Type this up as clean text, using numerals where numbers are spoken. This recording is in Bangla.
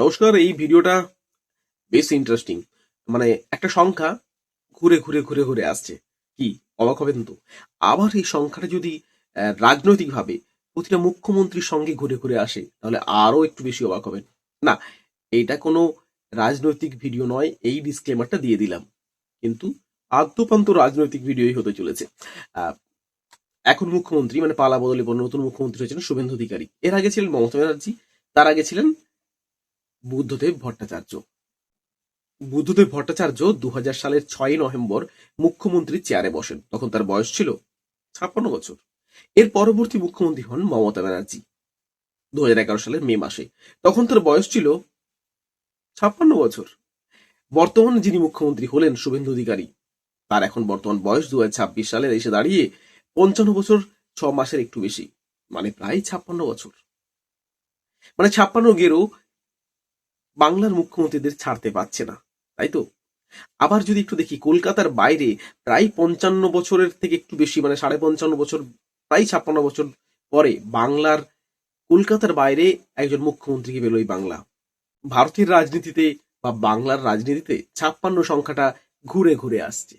নমস্কার। এই ভিডিওটা বেশ ইন্টারেস্টিং। মানে একটা সংখ্যা ঘুরে ঘুরে ঘুরে ঘুরে আসছে। কি অবাক হবেন তো? আবার এই সংখ্যাটা যদি রাজনৈতিকভাবে প্রতিটা মুখ্যমন্ত্রীর সঙ্গে ঘুরে ঘুরে আসে তাহলে আরো একটু বেশি অবাক হবেন। না, এইটা কোনো রাজনৈতিক ভিডিও নয়, এই ডিসক্লেমারটা দিয়ে দিলাম। কিন্তু আদ্যপান্ত রাজনৈতিক ভিডিওই হতে চলেছে। আহ, এখন মুখ্যমন্ত্রী মানে পালা বদলে পর নতুন মুখ্যমন্ত্রী হয়েছেন শুভেন্দু অধিকারী। এর আগে ছিলেন মমতা ব্যানার্জি, তার আগে ছিলেন বুদ্ধদেব ভট্টাচার্য। বুদ্ধদেব ভট্টাচার্য 2000 সালের 6ই নভেম্বর মুখ্যমন্ত্রীর চেয়ারে বসেন। তখন তার বয়স ছিল 56 বছর। এর পরবর্তী মুখ্যমন্ত্রী হন মমতা ব্যানার্জি 2011 সালের মে মাসে। তখন তার বয়স ছিল 56 বছর। বর্তমানে যিনি মুখ্যমন্ত্রী হলেন শুভেন্দু অধিকারী, তার এখন বর্তমান বয়স 2026 সালে এসে দাঁড়িয়ে 55 বছর 6 মাসের একটু বেশি, মানে প্রায় 56 বছর। মানে 56 গেরও বাংলার মুখ্যমন্ত্রীদের ছাড়তে পারছে না, তাই তো? আবার যদি একটু দেখি কলকাতার বাইরে প্রায় 55 বছরের থেকে একটু বেশি, মানে 55.5 বছর, প্রায় 56 বছর পরে বাংলার কলকাতার বাইরে একজন মুখ্যমন্ত্রীকে পেল এই বাংলা। ভারতের রাজনীতিতে বা বাংলার রাজনীতিতে 56 সংখ্যাটা ঘুরে ঘুরে আসছে।